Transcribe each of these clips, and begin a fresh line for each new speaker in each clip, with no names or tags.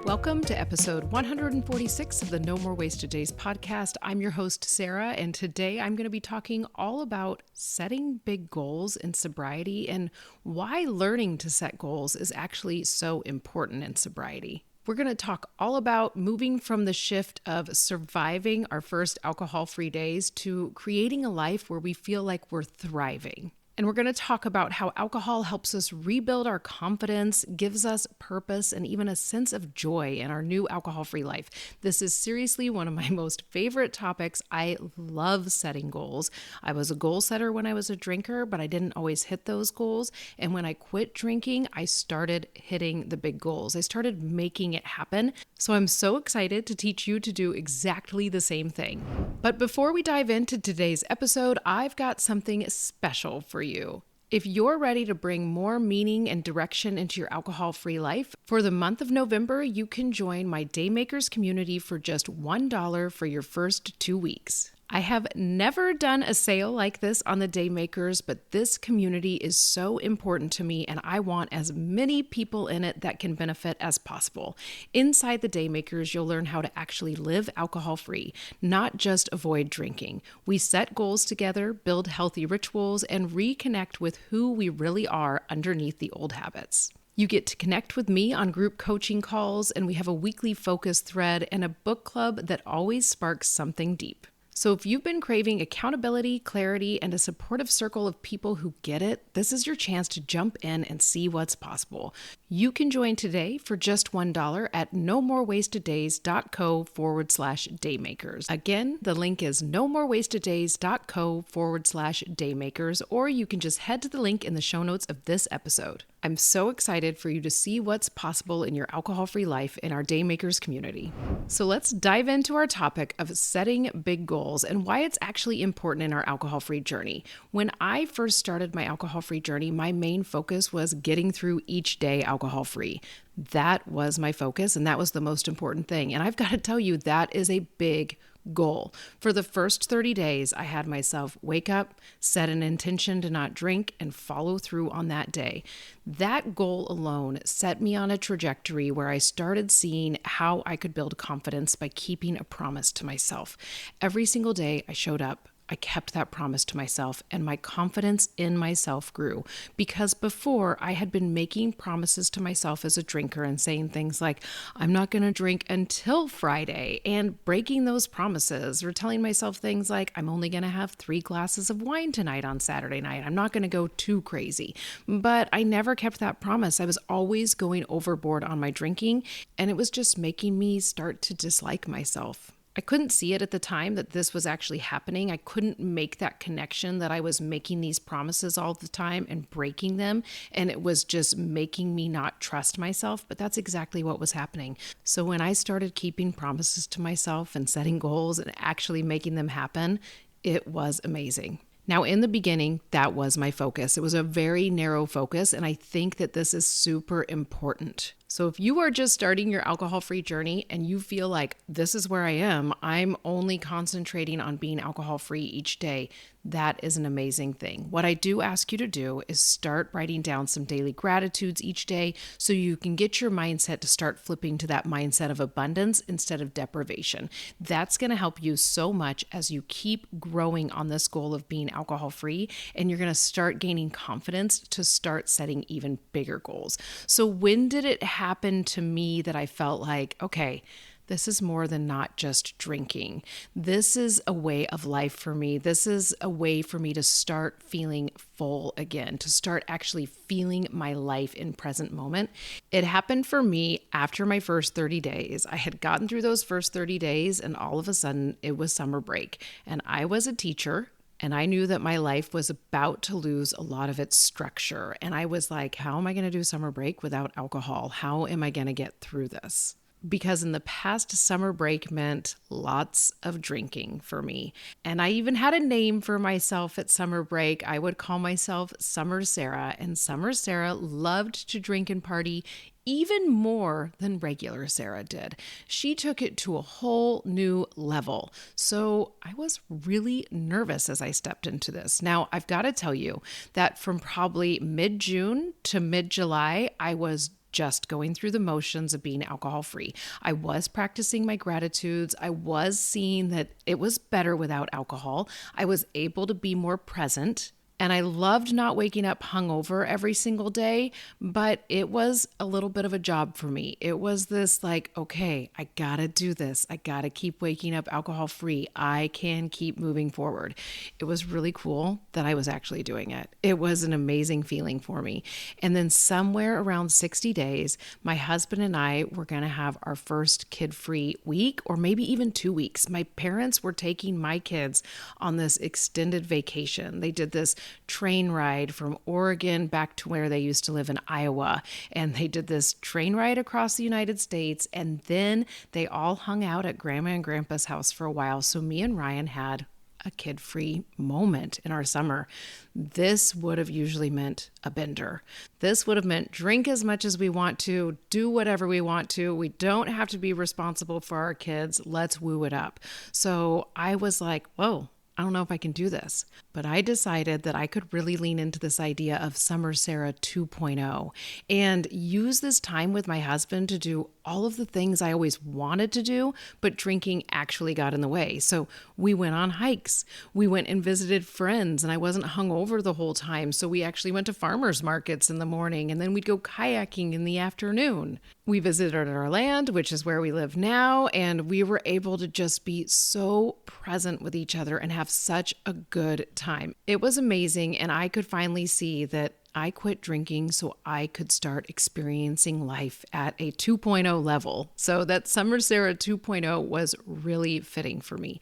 Welcome to episode 146 of the No More Wasted Days podcast. I'm your host, Sara, and today I'm going to be talking all about setting big goals in sobriety and why learning to set goals is actually so important in sobriety. We're going to talk all about moving from the shift of surviving our first alcohol-free days to creating a life where we feel like we're thriving. And we're going to talk about how alcohol helps us rebuild our confidence, gives us purpose, and even a sense of joy in our new alcohol-free life. This is seriously one of my most favorite topics. I love setting goals. I was a goal setter when I was a drinker, but I didn't always hit those goals. And when I quit drinking, I started hitting the big goals. I started making it happen. So I'm so excited to teach you to do exactly the same thing. But before we dive into today's episode, I've got something special for you. If you're ready to bring more meaning and direction into your alcohol-free life, for the month of November, you can join my Daymakers community for just $1 for your first 2 weeks. I have never done a sale like this on the Daymakers, but this community is so important to me and I want as many people in it that can benefit as possible. Inside the Daymakers, you'll learn how to actually live alcohol-free, not just avoid drinking. We set goals together, build healthy rituals, and reconnect with who we really are underneath the old habits. You get to connect with me on group coaching calls, and we have a weekly focus thread and a book club that always sparks something deep. So if you've been craving accountability, clarity, and a supportive circle of people who get it, this is your chance to jump in and see what's possible. You can join today for just $1 at nomorewasteddays.co/daymakers. Again, the link is nomorewasteddays.co/daymakers, or you can just head to the link in the show notes of this episode. I'm so excited for you to see what's possible in your alcohol-free life in our Daymakers community. So let's dive into our topic of setting big goals and why it's actually important in our alcohol-free journey. When I first started my alcohol-free journey, my main focus was getting through each day alcohol-free. That was my focus, and that was the most important thing. And I've got to tell you, that is a big goal. For the first 30 days, I had myself wake up, set an intention to not drink, and follow through on that day. That goal alone set me on a trajectory where I started seeing how I could build confidence by keeping a promise to myself. Every single day I showed up, I kept that promise to myself, and my confidence in myself grew, because before I had been making promises to myself as a drinker and saying things like, I'm not going to drink until Friday, and breaking those promises, or telling myself things like, I'm only going to have 3 glasses of wine tonight on Saturday night. I'm not going to go too crazy. But I never kept that promise. I was always going overboard on my drinking, and it was just making me start to dislike myself. I couldn't see it at the time that this was actually happening. I couldn't make that connection that I was making these promises all the time and breaking them, and it was just making me not trust myself, but that's exactly what was happening. So when I started keeping promises to myself and setting goals and actually making them happen, it was amazing. Now, in the beginning, that was my focus. It was a very narrow focus, and I think that this is super important. So if you are just starting your alcohol-free journey and you feel like this is where I am, I'm only concentrating on being alcohol-free each day, that is an amazing thing. What I do ask you to do is start writing down some daily gratitudes each day so you can get your mindset to start flipping to that mindset of abundance instead of deprivation. That's going to help you so much as you keep growing on this goal of being alcohol-free, and you're going to start gaining confidence to start setting even bigger goals. So when did it happen to me that I felt like, okay, this is more than not just drinking. This is a way of life for me. This is a way for me to start feeling full again, to start actually feeling my life in present moment. It happened for me after my first 30 days. I had gotten through those first 30 days, and all of a sudden it was summer break. And I was a teacher, and I knew that my life was about to lose a lot of its structure. And I was like, how am I going to do summer break without alcohol? How am I going to get through this? Because in the past, summer break meant lots of drinking for me. And I even had a name for myself at summer break. I would call myself Summer Sara. And Summer Sara loved to drink and party even more than regular Sara did. She took it to a whole new level. So I was really nervous as I stepped into this. Now, I've got to tell you that from probably mid-June to mid-July, I was just going through the motions of being alcohol free. I was practicing my gratitudes. I was seeing that it was better without alcohol. I was able to be more present. And I loved not waking up hungover every single day, but it was a little bit of a job for me. It was this like, okay, I gotta do this. I gotta keep waking up alcohol free. I can keep moving forward. It was really cool that I was actually doing it. It was an amazing feeling for me. And then somewhere around 60 days, my husband and I were gonna have our first kid-free week, or maybe even 2 weeks. My parents were taking my kids on this extended vacation. They did this train ride from Oregon back to where they used to live in Iowa. And they did this train ride across the United States. And then they all hung out at Grandma and Grandpa's house for a while. So me and Ryan had a kid-free moment in our summer. This would have usually meant a bender. This would have meant drink as much as we want to, do whatever we want to. We don't have to be responsible for our kids. Let's woo it up. So I was like, whoa, I don't know if I can do this, but I decided that I could really lean into this idea of Summer Sara 2.0 and use this time with my husband to do all of the things I always wanted to do, but drinking actually got in the way. So we went on hikes. We went and visited friends, and I wasn't hungover the whole time. So we actually went to farmers markets in the morning, and then we'd go kayaking in the afternoon. We visited our land, which is where we live now, and we were able to just be so present with each other and have such a good time. It was amazing, and I could finally see that I quit drinking so I could start experiencing life at a 2.0 level. So that Summer Sara 2.0 was really fitting for me.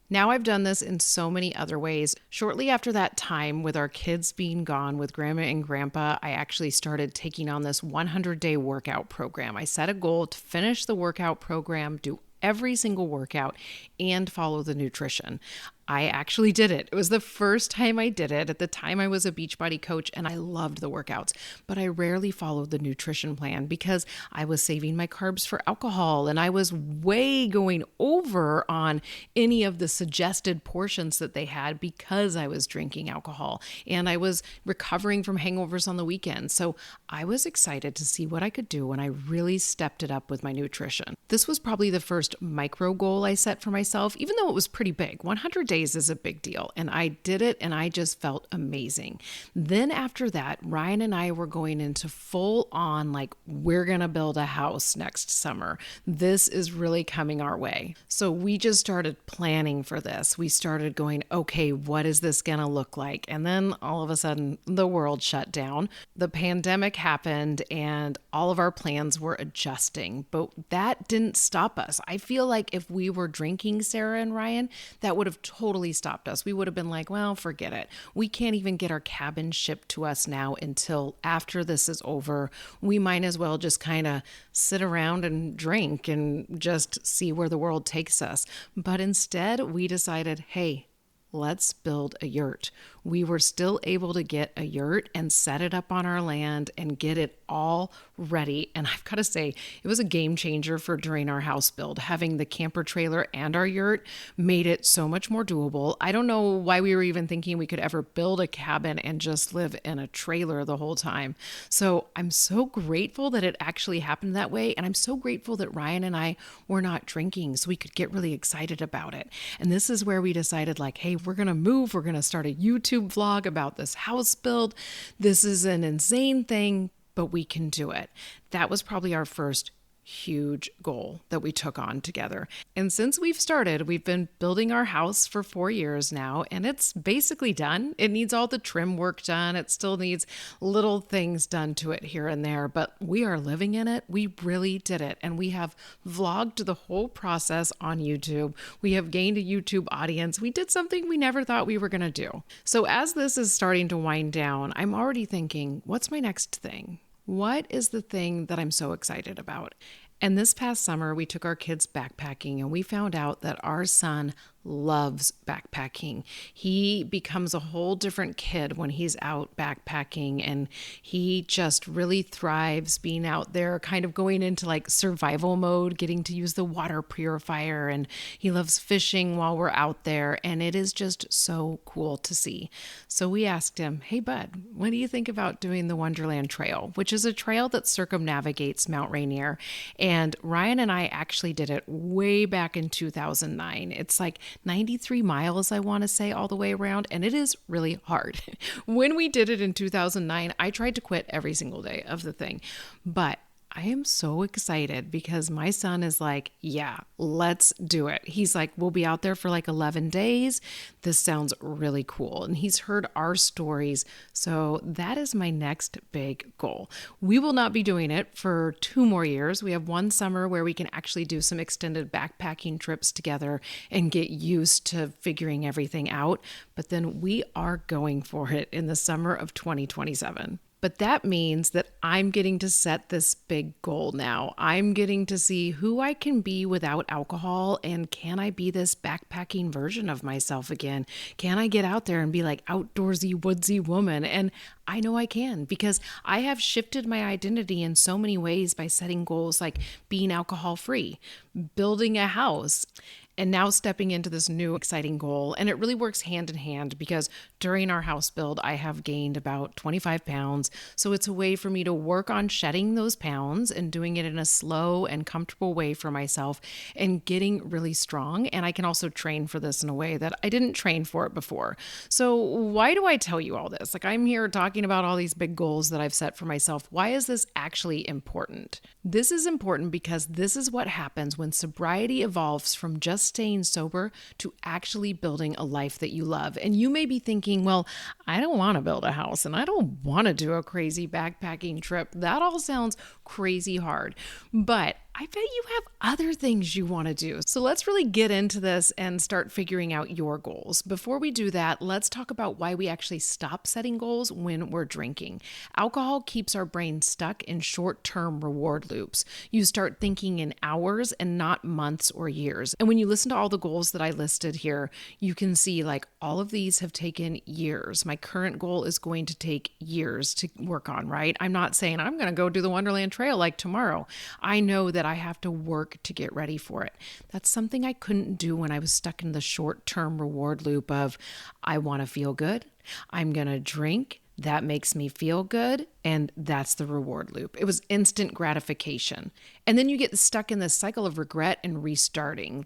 Now I've done this in so many other ways. Shortly after that time, with our kids being gone with Grandma and Grandpa, I actually started taking on this 100-day workout program. I set a goal to finish the workout program, do every single workout, and follow the nutrition. I actually did it. It was the first time I did it. At the time, I was a Beachbody coach and I loved the workouts, but I rarely followed the nutrition plan because I was saving my carbs for alcohol and I was way going over on any of the suggested portions that they had because I was drinking alcohol and I was recovering from hangovers on the weekend. So I was excited to see what I could do when I really stepped it up with my nutrition. This was probably the first micro goal I set for myself, even though it was pretty big. 100 days is a big deal. And I did it and I just felt amazing. Then after that, Ryan and I were going into full on, like, we're going to build a house next summer. This is really coming our way. So we just started planning for this. We started going, okay, what is this going to look like? And then all of a sudden the world shut down. The pandemic happened and all of our plans were adjusting, but that didn't stop us. I feel like if we were drinking, Sara and Ryan, that would have totally stopped us. We would have been like, well, forget it. We can't even get our cabin shipped to us now until after this is over. We might as well just kind of sit around and drink and just see where the world takes us. But instead, we decided, hey, let's build a yurt. We were still able to get a yurt and set it up on our land and get it all ready. And I've got to say, it was a game changer for during our house build. Having the camper trailer and our yurt made it so much more doable. I don't know why we were even thinking we could ever build a cabin and just live in a trailer the whole time. So I'm so grateful that it actually happened that way. And I'm so grateful that Ryan and I were not drinking so we could get really excited about it. And this is where we decided, like, hey, we're going to move. We're going to start a YouTube vlog about this house build. This is an insane thing, but we can do it. That was probably our first huge goal that we took on together. And since we've started, we've been building our house for 4 years now, and it's basically done. It needs all the trim work done. It still needs little things done to it here and there, but we are living in it. We really did it. And we have vlogged the whole process on YouTube. We have gained a YouTube audience. We did something we never thought we were going to do. So as this is starting to wind down, I'm already thinking, what's my next thing? What is the thing that I'm so excited about? And this past summer, we took our kids backpacking and we found out that our son loves backpacking. He becomes a whole different kid when he's out backpacking, and he just really thrives being out there, kind of going into like survival mode, getting to use the water purifier, and he loves fishing while we're out there, and it is just so cool to see. So we asked him, "Hey bud, what do you think about doing the Wonderland Trail?" which is a trail that circumnavigates Mount Rainier. And Ryan and I actually did it way back in 2009. It's like 93 miles, I want to say, all the way around, and it is really hard. When we did it in 2009, I tried to quit every single day of the thing, but I am so excited because my son is like, yeah, let's do it. He's like, we'll be out there for like 11 days. This sounds really cool. And he's heard our stories. So that is my next big goal. We will not be doing it for 2 more years. We have one summer where we can actually do some extended backpacking trips together and get used to figuring everything out. But then we are going for it in the summer of 2027. But that means that I'm getting to set this big goal now. I'm getting to see who I can be without alcohol, and can I be this backpacking version of myself again? Can I get out there and be like outdoorsy, woodsy woman? And I know I can, because I have shifted my identity in so many ways by setting goals like being alcohol free, building a house, and now stepping into this new exciting goal. And it really works hand in hand because during our house build, I have gained about 25 pounds. So it's a way for me to work on shedding those pounds and doing it in a slow and comfortable way for myself and getting really strong. And I can also train for this in a way that I didn't train for it before. So why do I tell you all this? Like, I'm here talking about all these big goals that I've set for myself. Why is this actually important? This is important because this is what happens when sobriety evolves from just staying sober to actually building a life that you love. And you may be thinking, well, I don't want to build a house and I don't want to do a crazy backpacking trip. That all sounds crazy hard. But I bet you have other things you want to do. So let's really get into this and start figuring out your goals. Before we do that, let's talk about why we actually stop setting goals when we're drinking. Alcohol keeps our brain stuck in short-term reward loops. You start thinking in hours and not months or years. And when you listen to all the goals that I listed here, you can see like all of these have taken years. My current goal is going to take years to work on, right? I'm not saying I'm going to go do the Wonderland Trail like tomorrow. I know that I have to work to get ready for it. That's something I couldn't do when I was stuck in the short-term reward loop of, I want to feel good, I'm going to drink, that makes me feel good, and that's the reward loop. It was instant gratification. And then you get stuck in this cycle of regret and restarting.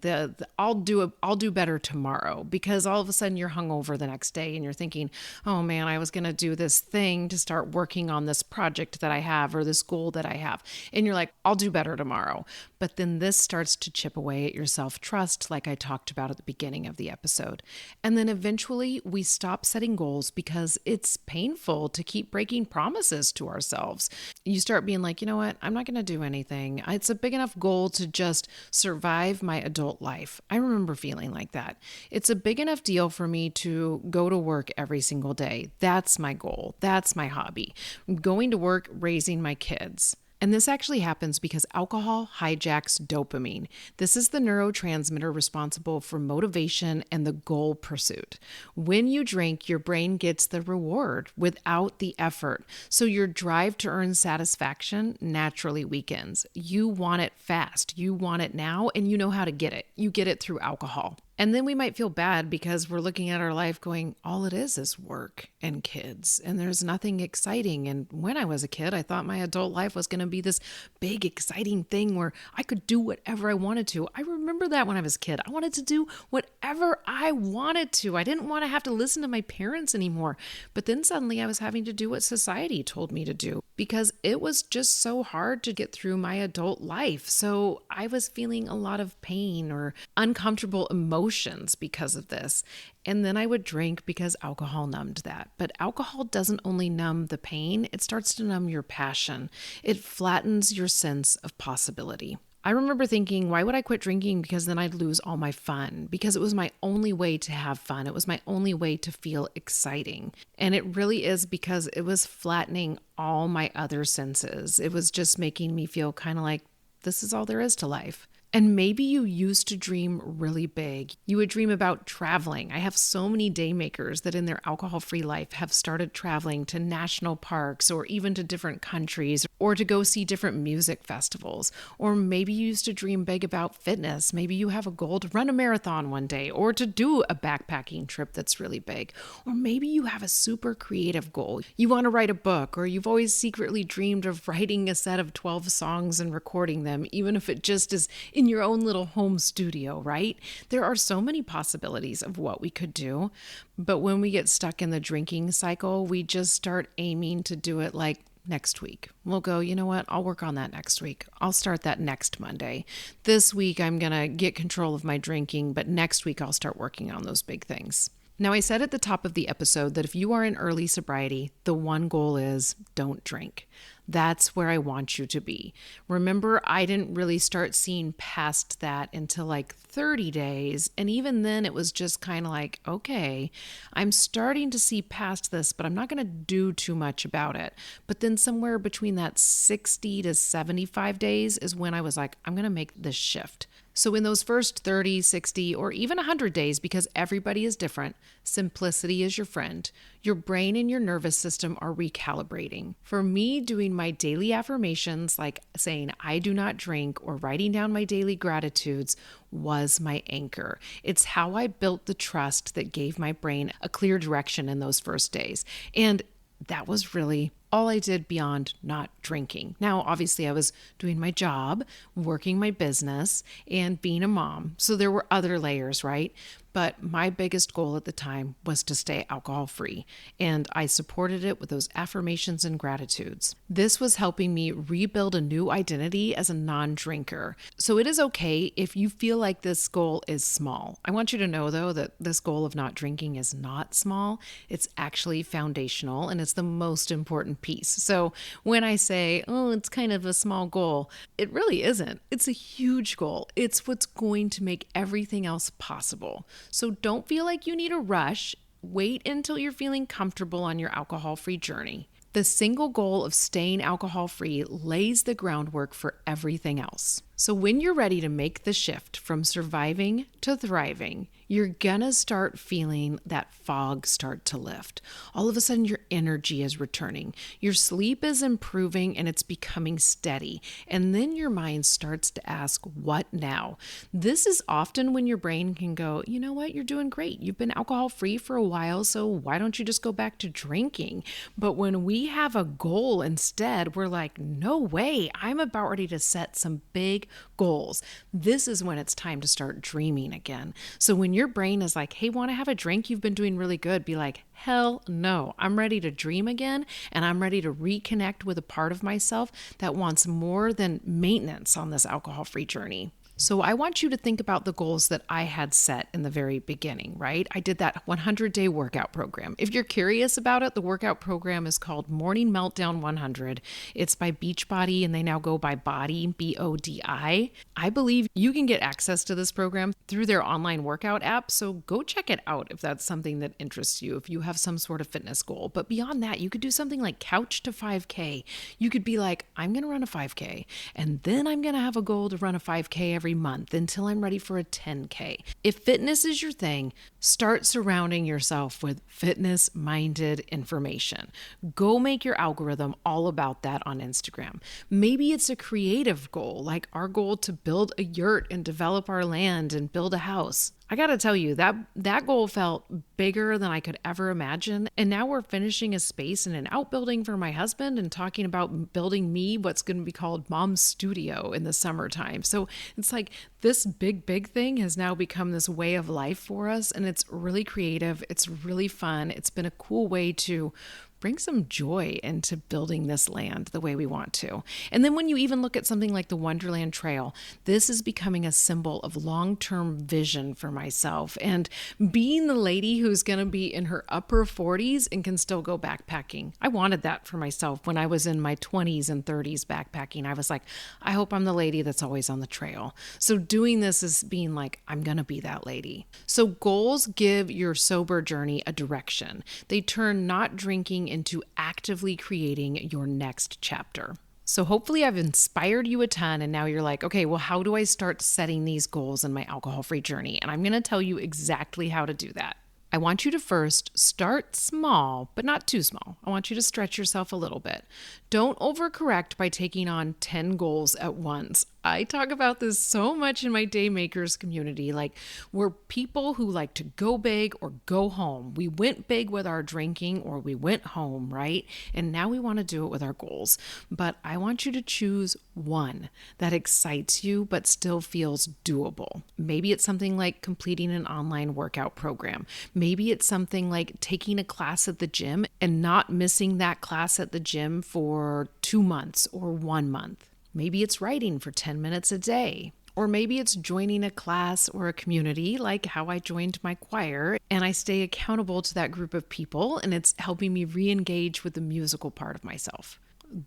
I'll do better tomorrow, because all of a sudden you're hungover the next day and you're thinking, oh man, I was going to do this thing to start working on this project that I have or this goal that I have. And you're like, I'll do better tomorrow. But then this starts to chip away at your self-trust, like I talked about at the beginning of the episode. And then eventually we stop setting goals because it's painful to keep breaking promises to ourselves. You start being like, you know what? I'm not going to do anything. It's a big enough goal to just survive my adult life. I remember feeling like that. It's a big enough deal for me to go to work every single day. That's my goal. That's my hobby. Going to work, raising my kids. And this actually happens because alcohol hijacks dopamine. This is the neurotransmitter responsible for motivation and the goal pursuit. When you drink, your brain gets the reward without the effort. So your drive to earn satisfaction naturally weakens. You want it fast. You want it now, and you know how to get it. You get it through alcohol. And then we might feel bad because we're looking at our life going, all it is work and kids, and there's nothing exciting. And when I was a kid, I thought my adult life was going to be this big, exciting thing where I could do whatever I wanted to. I remember that when I was a kid. I wanted to do whatever I wanted to. I didn't want to have to listen to my parents anymore. But then suddenly I was having to do what society told me to do because it was just so hard to get through my adult life. So I was feeling a lot of pain or uncomfortable emotions because of this. And then I would drink because alcohol numbed that. But alcohol doesn't only numb the pain, it starts to numb your passion. It flattens your sense of possibility. I remember thinking, why would I quit drinking? Because then I'd lose all my fun, because it was my only way to have fun. It was my only way to feel exciting. And it really is because it was flattening all my other senses. It was just making me feel kind of like this is all there is to life. And maybe you used to dream really big. You would dream about traveling. I have so many day makers that in their alcohol-free life have started traveling to national parks or even to different countries or to go see different music festivals. Or maybe you used to dream big about fitness. Maybe you have a goal to run a marathon one day or to do a backpacking trip that's really big. Or maybe you have a super creative goal. You want to write a book, or you've always secretly dreamed of writing a set of 12 songs and recording them, even if it just is in your own little home studio, right? There are so many possibilities of what we could do. But when we get stuck in the drinking cycle, we just start aiming to do it like next week. We'll go, you know what? I'll work on that next week. I'll start that next Monday. This week, I'm going to get control of my drinking, but next week, I'll start working on those big things. Now, I said at the top of the episode that if you are in early sobriety, the one goal is don't drink. That's where I want you to be. Remember, I didn't really start seeing past that until like 30 days. And even then it was just kind of like, okay, I'm starting to see past this, but I'm not going to do too much about it. But then somewhere between that 60 to 75 days is when I was like, I'm going to make this shift. So in those first 30, 60, or even 100 days, because everybody is different, simplicity is your friend. Your brain and your nervous system are recalibrating. For me, doing my daily affirmations, like saying, I do not drink, or writing down my daily gratitudes, was my anchor. It's how I built the trust that gave my brain a clear direction in those first days. And that was really all I did beyond not drinking. Now, obviously, I was doing my job, working my business, and being a mom. So there were other layers, right? But my biggest goal at the time was to stay alcohol free, and I supported it with those affirmations and gratitudes. This was helping me rebuild a new identity as a non-drinker. So it is okay if you feel like this goal is small. I want you to know, though, that this goal of not drinking is not small. It's actually foundational, and it's the most important piece. So when I say, oh, it's kind of a small goal, it really isn't. It's a huge goal. It's what's going to make everything else possible. So don't feel like you need a rush. Wait until you're feeling comfortable on your alcohol-free journey. The single goal of staying alcohol-free lays the groundwork for everything else. So when you're ready to make the shift from surviving to thriving, you're gonna start feeling that fog start to lift. All of a sudden, your energy is returning. Your sleep is improving and it's becoming steady. And then your mind starts to ask, what now? This is often when your brain can go, you know what, you're doing great. You've been alcohol-free for a while, so why don't you just go back to drinking? But when we have a goal instead, we're like, no way, I'm about ready to set some big goals. This is when it's time to start dreaming again. So when your brain is like, hey, want to have a drink? You've been doing really good. Be like, hell no, I'm ready to dream again. And I'm ready to reconnect with a part of myself that wants more than maintenance on this alcohol-free journey. So I want you to think about the goals that I had set in the very beginning, right? I did that 100-day workout program. If you're curious about it, the workout program is called Morning Meltdown 100. It's by Beachbody, and they now go by Body, B-O-D-I. I believe you can get access to this program through their online workout app, so go check it out if that's something that interests you, if you have some sort of fitness goal. But beyond that, you could do something like couch to 5K. You could be like, I'm going to run a 5K, and then I'm going to have a goal to run a 5K every month until I'm ready for a 10K. If fitness is your thing, start surrounding yourself with fitness-minded information. Go make your algorithm all about that on Instagram. Maybe it's a creative goal, like our goal to build a yurt and develop our land and build a house. I gotta tell you, that goal felt bigger than I could ever imagine. And now we're finishing a space in an outbuilding for my husband and talking about building me what's going to be called Mom's Studio in the summertime. So it's like this big thing has now become this way of life for us. And it's really creative. It's really fun. It's been a cool way to bring some joy into building this land the way we want to. And then when you even look at something like the Wonderland Trail, this is becoming a symbol of long-term vision for myself and being the lady who's going to be in her upper 40s and can still go backpacking. I wanted that for myself when I was in my 20s and 30s backpacking. I was like, I hope I'm the lady that's always on the trail. So doing this is being like, I'm going to be that lady. So goals give your sober journey a direction. They turn not drinking into actively creating your next chapter. So hopefully I've inspired you a ton, and now you're like, okay, well, how do I start setting these goals in my alcohol-free journey? And I'm going to tell you exactly how to do that. I want you to first start small, but not too small. I want you to stretch yourself a little bit. Don't overcorrect by taking on 10 goals at once. I talk about this so much in my day makers community. Like, we're people who like to go big or go home. We went big with our drinking or we went home, right? And now we want to do it with our goals. But I want you to choose one that excites you but still feels doable. Maybe it's something like completing an online workout program. Maybe it's something like taking a class at the gym and not missing that class at the gym for 2 months or 1 month. Maybe it's writing for 10 minutes a day. Or maybe it's joining a class or a community like how I joined my choir and I stay accountable to that group of people and it's helping me re-engage with the musical part of myself.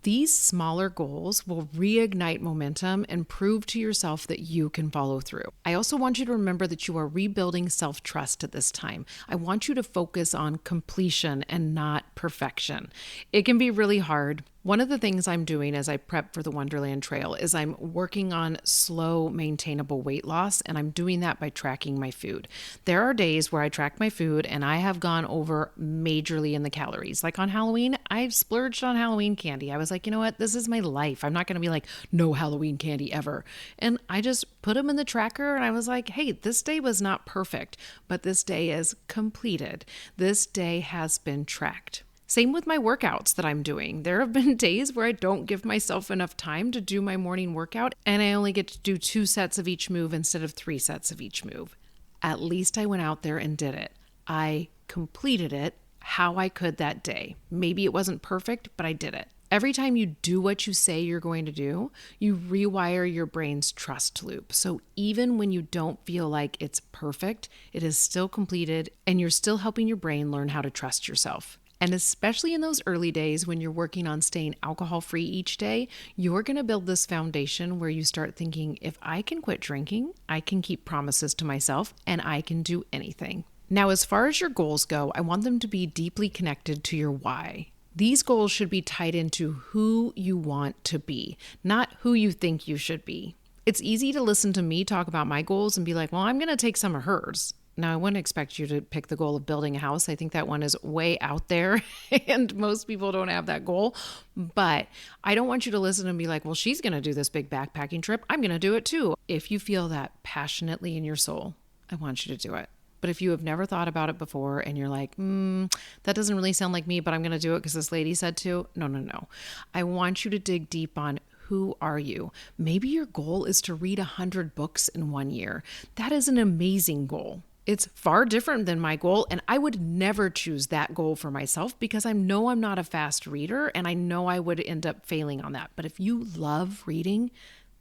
These smaller goals will reignite momentum and prove to yourself that you can follow through. I also want you to remember that you are rebuilding self-trust at this time. I want you to focus on completion and not perfection. It can be really hard. One of the things I'm doing as I prep for the Wonderland Trail is I'm working on slow, maintainable weight loss, and I'm doing that by tracking my food. There are days where I track my food and I have gone over majorly in the calories. Like on Halloween, I've splurged on Halloween candy. I was like, you know what? This is my life. I'm not going to be like, no Halloween candy ever. And I just put them in the tracker and I was like, hey, this day was not perfect, but this day is completed. This day has been tracked. Same with my workouts that I'm doing. There have been days where I don't give myself enough time to do my morning workout and I only get to do 2 sets of each move instead of 3 sets of each move. At least I went out there and did it. I completed it how I could that day. Maybe it wasn't perfect, but I did it. Every time you do what you say you're going to do, you rewire your brain's trust loop. So even when you don't feel like it's perfect, it is still completed and you're still helping your brain learn how to trust yourself. And especially in those early days when you're working on staying alcohol-free each day, you're going to build this foundation where you start thinking, if I can quit drinking, I can keep promises to myself and I can do anything. Now, as far as your goals go, I want them to be deeply connected to your why. These goals should be tied into who you want to be, not who you think you should be. It's easy to listen to me talk about my goals and be like, well, I'm going to take some of hers. Now, I wouldn't expect you to pick the goal of building a house. I think that one is way out there and most people don't have that goal. But I don't want you to listen and be like, well, she's going to do this big backpacking trip. I'm going to do it too. If you feel that passionately in your soul, I want you to do it. But if you have never thought about it before and you're like, that doesn't really sound like me, but I'm going to do it because this lady said to, no. I want you to dig deep on who are you? Maybe your goal is to read 100 books in 1 year. That is an amazing goal. It's far different than my goal, and I would never choose that goal for myself because I know I'm not a fast reader, and I know I would end up failing on that. But if you love reading,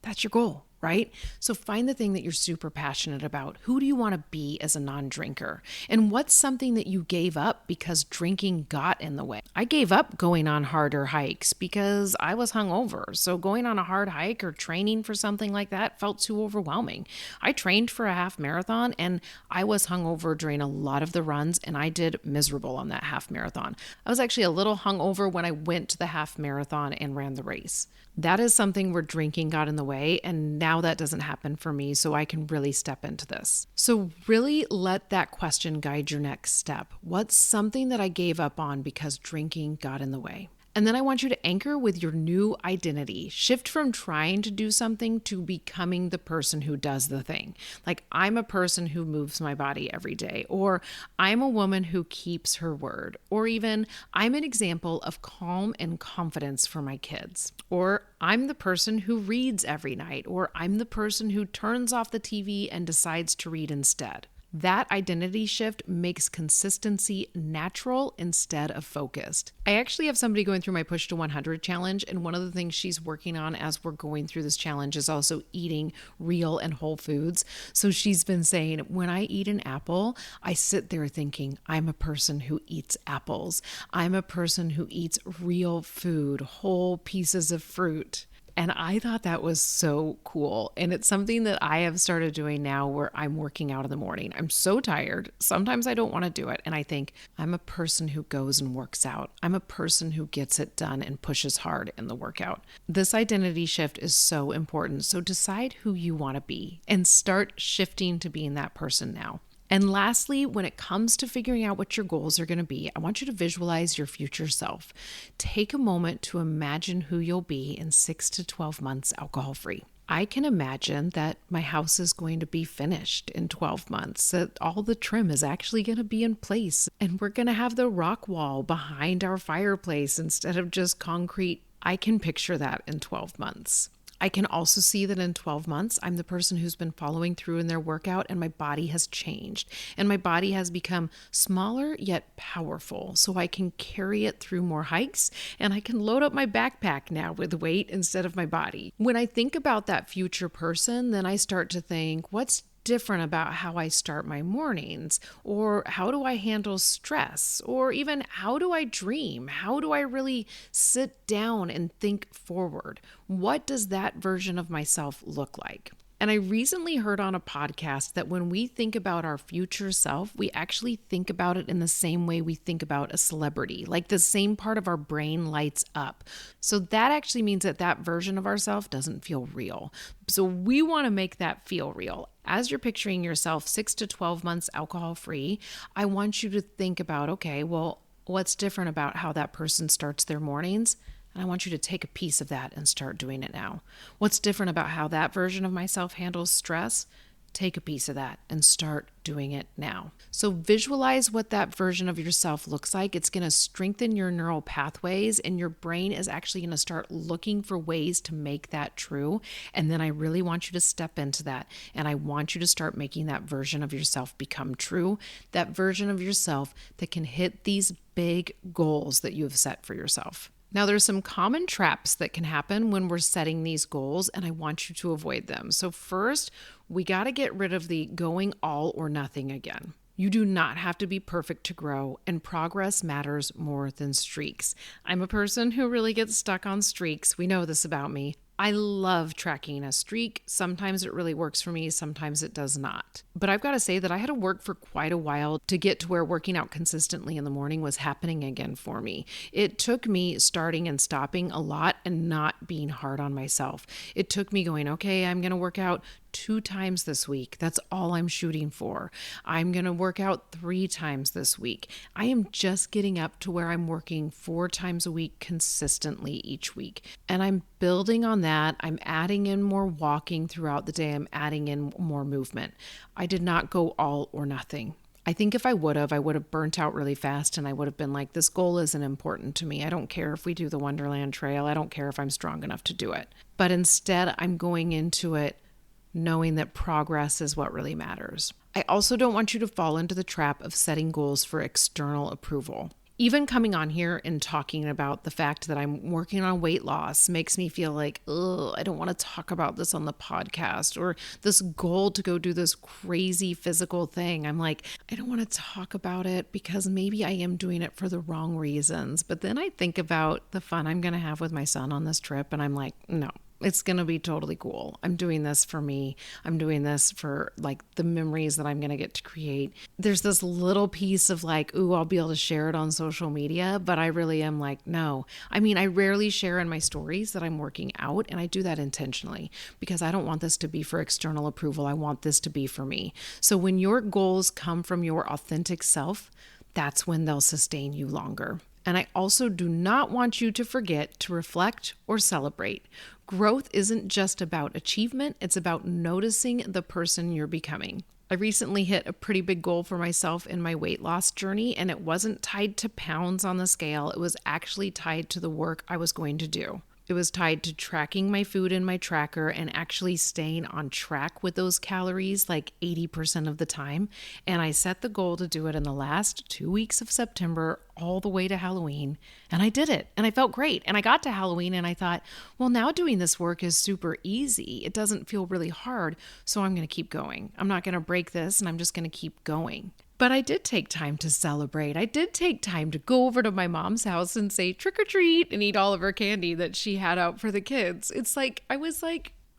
that's your goal, right? So find the thing that you're super passionate about. Who do you want to be as a non-drinker? And what's something that you gave up because drinking got in the way? I gave up going on harder hikes because I was hungover. So going on a hard hike or training for something like that felt too overwhelming. I trained for a half marathon and I was hungover during a lot of the runs and I did miserable on that half marathon. I was actually a little hungover when I went to the half marathon and ran the race. That is something where drinking got in the way, and now that doesn't happen for me, so I can really step into this. So really let that question guide your next step. What's something that I gave up on because drinking got in the way? And then I want you to anchor with your new identity. Shift from trying to do something to becoming the person who does the thing. Like, I'm a person who moves my body every day, or I'm a woman who keeps her word, or even I'm an example of calm and confidence for my kids, or I'm the person who reads every night, or I'm the person who turns off the TV and decides to read instead. That identity shift makes consistency natural instead of focused. I actually have somebody going through my Push to 100 challenge, and one of the things she's working on as we're going through this challenge is also eating real and whole foods. So she's been saying, when I eat an apple, I sit there thinking, I'm a person who eats apples. I'm a person who eats real food, whole pieces of fruit. And I thought that was so cool. And it's something that I have started doing now where I'm working out in the morning. I'm so tired. Sometimes I don't want to do it. And I think I'm a person who goes and works out. I'm a person who gets it done and pushes hard in the workout. This identity shift is so important. So decide who you want to be and start shifting to being that person now. And lastly, when it comes to figuring out what your goals are going to be, I want you to visualize your future self. Take a moment to imagine who you'll be in 6 to 12 months alcohol-free. I can imagine that my house is going to be finished in 12 months, that all the trim is actually going to be in place, and we're going to have the rock wall behind our fireplace instead of just concrete. I can picture that in 12 months. I can also see that in 12 months, I'm the person who's been following through in their workout and my body has changed and my body has become smaller yet powerful. So I can carry it through more hikes and I can load up my backpack now with weight instead of my body. When I think about that future person, then I start to think, what's different about how I start my mornings, or how do I handle stress, or even how do I dream? How do I really sit down and think forward? What does that version of myself look like? And I recently heard on a podcast that when we think about our future self, we actually think about it in the same way we think about a celebrity, like the same part of our brain lights up. So that actually means that that version of ourself doesn't feel real. So we want to make that feel real. As you're picturing yourself 6 to 12 months alcohol free, I want you to think about, okay, well, what's different about how that person starts their mornings? And I want you to take a piece of that and start doing it now. What's different about how that version of myself handles stress? Take a piece of that and start doing it now. So visualize what that version of yourself looks like. It's going to strengthen your neural pathways and your brain is actually going to start looking for ways to make that true. And then I really want you to step into that. And I want you to start making that version of yourself become true. That version of yourself that can hit these big goals that you have set for yourself. Now, there's some common traps that can happen when we're setting these goals, and I want you to avoid them. So first, we got to get rid of the going all or nothing again. You do not have to be perfect to grow, and progress matters more than streaks. I'm a person who really gets stuck on streaks. We know this about me. I love tracking a streak. Sometimes it really works for me, sometimes it does not. But I've got to say that I had to work for quite a while to get to where working out consistently in the morning was happening again for me. It took me starting and stopping a lot and not being hard on myself. It took me going, okay, I'm going to work out 2 times this week. That's all I'm shooting for. I'm going to work out 3 times this week. I am just getting up to where I'm working 4 times a week consistently each week. And I'm building on that. I'm adding in more walking throughout the day. I'm adding in more movement. I did not go all or nothing. I think if I would have burnt out really fast and I would have been like, this goal isn't important to me. I don't care if we do the Wonderland Trail. I don't care if I'm strong enough to do it. But instead, I'm going into it knowing that progress is what really matters. I also don't want you to fall into the trap of setting goals for external approval. Even coming on here and talking about the fact that I'm working on weight loss makes me feel like, I don't want to talk about this on the podcast, or this goal to go do this crazy physical thing. I'm like, I don't want to talk about it because maybe I am doing it for the wrong reasons. But then I think about the fun I'm going to have with my son on this trip and I'm like, no. It's going to be totally cool. I'm doing this for me. I'm doing this for like the memories that I'm going to get to create. There's this little piece of like, I'll be able to share it on social media, but I really am like, no. I mean, I rarely share in my stories that I'm working out, and I do that intentionally because I don't want this to be for external approval. I want this to be for me. So when your goals come from your authentic self, that's when they'll sustain you longer. And I also do not want you to forget to reflect or celebrate. Growth isn't just about achievement, it's about noticing the person you're becoming. I recently hit a pretty big goal for myself in my weight loss journey, and it wasn't tied to pounds on the scale. It was actually tied to the work I was going to do. It was tied to tracking my food in my tracker and actually staying on track with those calories like 80% of the time. And I set the goal to do it in the last 2 weeks of September all the way to Halloween. And I did it. And I felt great. And I got to Halloween and I thought, well, now doing this work is super easy. It doesn't feel really hard. So I'm going to keep going. I'm not going to break this and I'm just going to keep going. But I did take time to celebrate. I did take time to go over to my mom's house and say trick or treat and eat all of her candy that she had out for the kids. It's like, I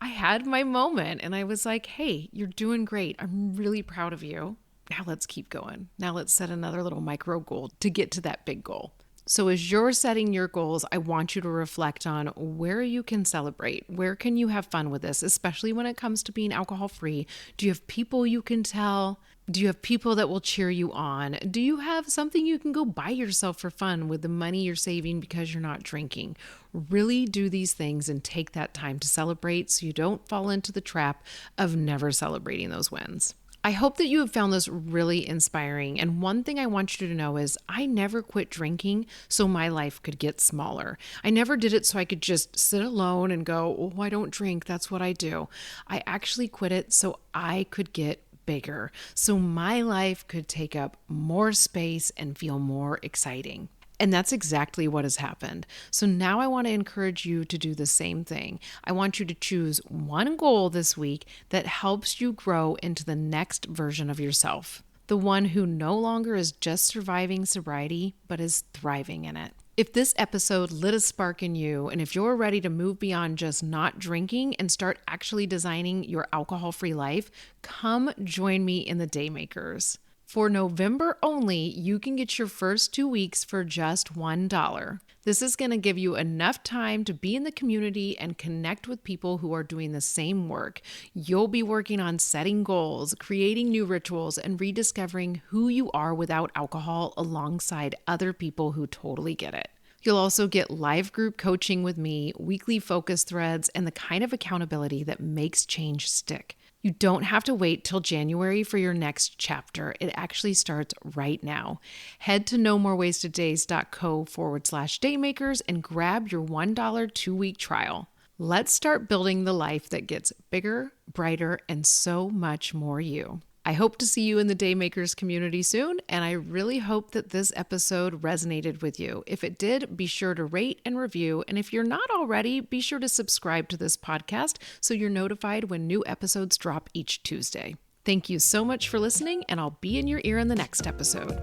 had my moment and I was like, hey, you're doing great. I'm really proud of you. Now let's keep going. Now let's set another little micro goal to get to that big goal. So as you're setting your goals, I want you to reflect on where you can celebrate. Where can you have fun with this, especially when it comes to being alcohol free? Do you have people you can tell? Do you have people that will cheer you on? Do you have something you can go buy yourself for fun with the money you're saving because you're not drinking? Really do these things and take that time to celebrate so you don't fall into the trap of never celebrating those wins. I hope that you have found this really inspiring. And one thing I want you to know is I never quit drinking so my life could get smaller. I never did it so I could just sit alone and go, oh, I don't drink. That's what I do. I actually quit it so I could get bigger, so my life could take up more space and feel more exciting. And that's exactly what has happened. So now I want to encourage you to do the same thing. I want you to choose one goal this week that helps you grow into the next version of yourself, the one who no longer is just surviving sobriety, but is thriving in it. If this episode lit a spark in you, and if you're ready to move beyond just not drinking and start actually designing your alcohol-free life, come join me in the Daymakers. For November only, you can get your first 2 weeks for just $1. This is going to give you enough time to be in the community and connect with people who are doing the same work. You'll be working on setting goals, creating new rituals, and rediscovering who you are without alcohol alongside other people who totally get it. You'll also get live group coaching with me, weekly focus threads, and the kind of accountability that makes change stick. You don't have to wait till January for your next chapter. It actually starts right now. Head to nomorewasteddays.co/daymakers and grab your $1 2-week trial. Let's start building the life that gets bigger, brighter, and so much more you. I hope to see you in the Daymakers community soon, and I really hope that this episode resonated with you. If it did, be sure to rate and review, and if you're not already, be sure to subscribe to this podcast so you're notified when new episodes drop each Tuesday. Thank you so much for listening, and I'll be in your ear in the next episode.